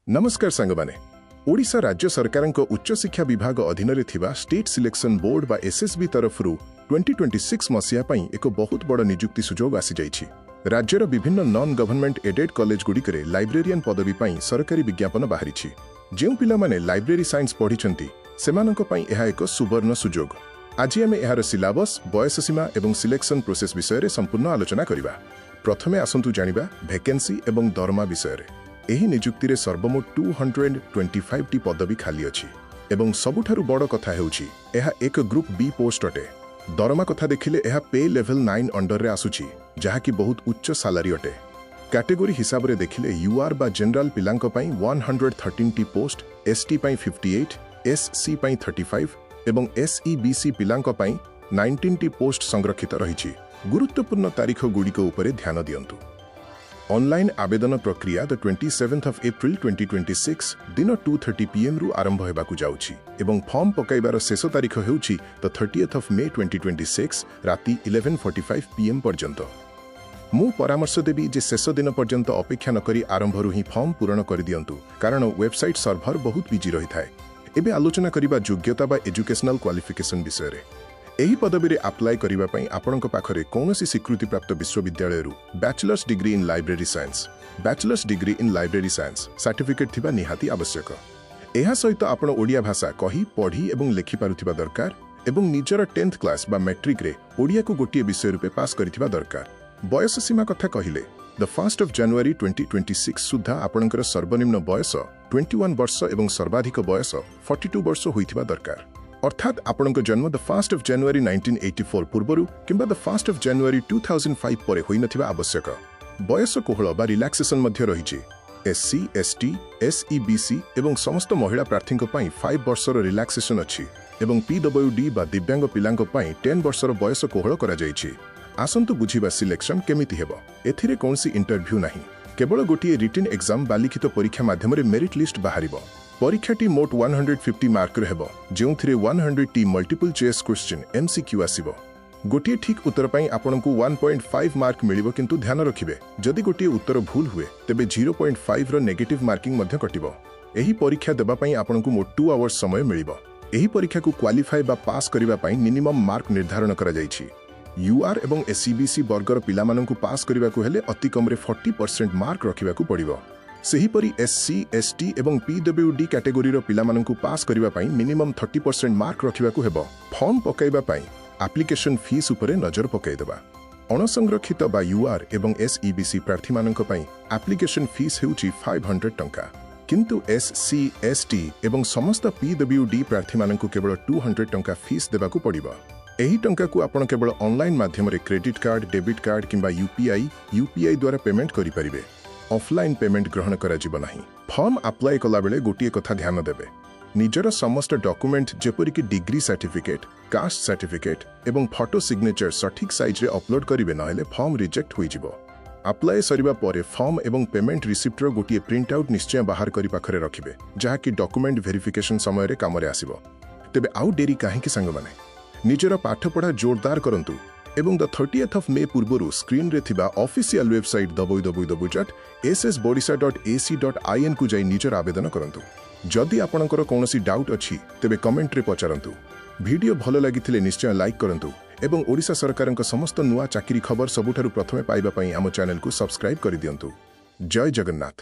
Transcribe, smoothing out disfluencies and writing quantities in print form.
नमस्कार सांगमाने ओडिशा राज्य सरकारक उच्च शिक्षा विभाग अधीन थिबा स्टेट सिलेक्शन बोर्ड बा एसएसबी तरफरु 2026 मसिया पई एक बहुत बड़ नियुक्ति सुजोग आसी जाइछि। राज्यर विभिन्न नॉन गवर्नमेंट एडेड कॉलेज गुड़िकरे लाइब्रेरियन पदवी पई सरकारी विज्ञापन बाहरिछि। जेउ पिला माने लाइब्रेरी साइंस पढिछंती सेमानक पई एहा एक सुवर्ण सुजोग। आज आमे एहार सिलेबस बयस सीमा एवं सिलेक्शन प्रोसेस विषय रे संपूर्ण आलोचना करिबा। प्रथमे आसंतु जानिबा वैकेंसी एवं दरमा विषय रे। एही नियुक्ति रे सर्वमोट 225 टी पदवी खाली अछि एवं सबुठारु बड़ कथा हेउछि एहा एक ग्रुप बी पोस्ट अटे। दरमा कथा देखिले एहा पे लेवल 9 अंडर रे आसुछि जहा कि बहुत उच्च सैलरी अटे। कैटेगरी हिसाब रे देखिले यूआर बा जनरल पिलांक पई 113 टी पोस्ट, एसटी पई 58, एससी पई 35 एवं एसईबीसी पिलांक पई 19 टी पोस्ट संरक्षित रहिछि। गुरुत्वपूर्ण तारीख गुड़िक उपरे ध्यान दियंतु। ऑनलाइन आवेदन प्रक्रिया द 27th of April 2026 दिन 2:30 PM रु आरंभ हेबाकु जाउछि एवं फॉर्म पकाइबार शेष तारीख हेउछि द 30th of May 2026 राति 11:45 PM पर्यंत। मु परामर्श देबी जे शेष दिन पर्यंत अपेक्षा नकरी आरंभ रु ही फॉर्म पूर्ण कर दियंतु कारण वेबसाइट सर्भर बहुत बिजी रही थाए। एबे आलोचना करिबा योग्यता बा एजुकेशनल क्वालिफिकेशन विषय रे। एही पदवी रे अप्लाई करिबा पई आपनक पाखरे कोनोसी स्वीकृति प्राप्त विश्वविद्यालय रु bachelors degree in library science certificate थिबा निहाती आवश्यक। एहा सहित आपण ओडिया भाषा कही पढ़ी एवं लेखि पारुथिबा दरकार एवं निजर 10th क्लास बा मैट्रिक रे ओडिया को गोटिए विषय रूपे पास करिथिबा दरकार। बयस सीमा कथा कहिले द 1st of January 2026 सुधा आपनकर सर्वनिम्न बयस 21 वर्ष एवं सर्वाधिक बयस 42 वर्ष होइथिबा दरकार। अर्थात आपनक जन्म द 1st of January 1984 पूर्वरु किंबा द 1st of January 2005 परे होई नथिबा आवश्यक। बयस कोहळ बा रिलैक्सेशन मध्य रहिछि। एससी, एसटी, एसईबीसी एवं समस्त महिला प्रार्थीक पई 5 वर्षर रिलैक्सेशन अछि एवं पीडब्ल्यूडी बा दिव्यांग पिलांक पई 10 वर्षर बयस कोहळ करा जाइछि। आसंतु बुझिबा सिलेक्शन केमिति हेबो। एथिरे कोनसी इंटरव्यू नाही, केवल गोटिए रिटन एग्जाम बा लिखित परीक्षा माध्यमरे मेरिट लिस्ट बाहरिबो। परीक्षाटी मोट 150 मार्क हेबो जेउथिरे 100 मल्टीपल चॉइस क्वेश्चन एमसीक्यू आसीबो। गोटिए ठीक उत्तर पई आपनकु 1.5 मार्क मिलिबो किंतु ध्यान रखिबे जदि गोटिए उत्तर भूल हुए तेबे 0.5 रो नेगेटिव मार्किंग मध्य कटिबो। एही परीक्षा देबा पई आपनकु मोट 2 आवर्स समय मिलिबो। एही परीक्षा को क्वालिफाई बा पास करिबा पई मिनिमम मार्क निर्धारण करा जाइछि। यूआर एवं एसईबीसी वर्गर पिलामानंकु पास करिबाकु हेले अति कमरे 40% मार्क रखिबाकु पड़िबो। सेहीपरि एससी, एसटी एवं पीडब्ल्यूडी कैटेगोरी पिलामानंकु पास करिबा पई मिनिमम 30% मार्क रखिबाकु हेबो। फॉर्म पकाइबा पई एप्लिकेशन फीस उपरे नजर पकाइदेबा। अणसंरक्षित बा यूआर एवं एसईबीसी प्रार्थी मानक पई एप्लिकेशन फीस हेउची 500 टंका किंतु एससी, एसटी एवं समस्त पीडब्ल्यूडी प्रार्थी मानकु केवल 200 टंका फीस देबाकु पड़िबो। एही टंका को आपण केवल ऑनलाइन माध्यम रे क्रेडिट कार्ड, डेबिट कार्ड किंबा यूपीआई द्वारा पेमेंट करि परिबे। ऑफलाइन पेमेंट ग्रहण करा जिवो नाही। फॉर्म अप्लाई कला बेले गोटिए कथा ध्यान देबे, निजर समस्त डॉक्यूमेंट जेपरि कि डिग्री सर्टिफिकेट, कास्ट सर्टिफिकेट एवं फोटो सिग्नेचर सठिक साइज रे अपलोड करिवे नहेले फॉर्म रिजेक्ट होई जिवो। अप्लाई सरिबा परे फॉर्म एवं पेमेंट रिसिप्ट रो गोटिए प्रिंट आउट निश्चय बाहर करि पाखरे रखिबे जहा कि डॉक्यूमेंट वेरिफिकेशन समय रे कामरे आसीबो। तेबे आउ डेरी काहे कि संग माने निजर पाठ पढ़ा जोरदार करंतु एवं द 30th of May पूर्वरु स्क्रीन रे थिबा ऑफिशियल वेबसाइट www.ssbodisa.ac.in को जाई निजर आवेदन करंतु। जदि आपनकर कोनोसी डाउट अछि तेबे कमेंट रे पचारंतु। वीडियो भलो लागिथिले निश्चय लाइक करंतु एवं ओडिशा सरकारक समस्त नुआ चाकरी खबर सबुठारु प्रथमे पाइबा पई हम चैनल को सब्सक्राइब करि दियंतु। जय जगन्नाथ।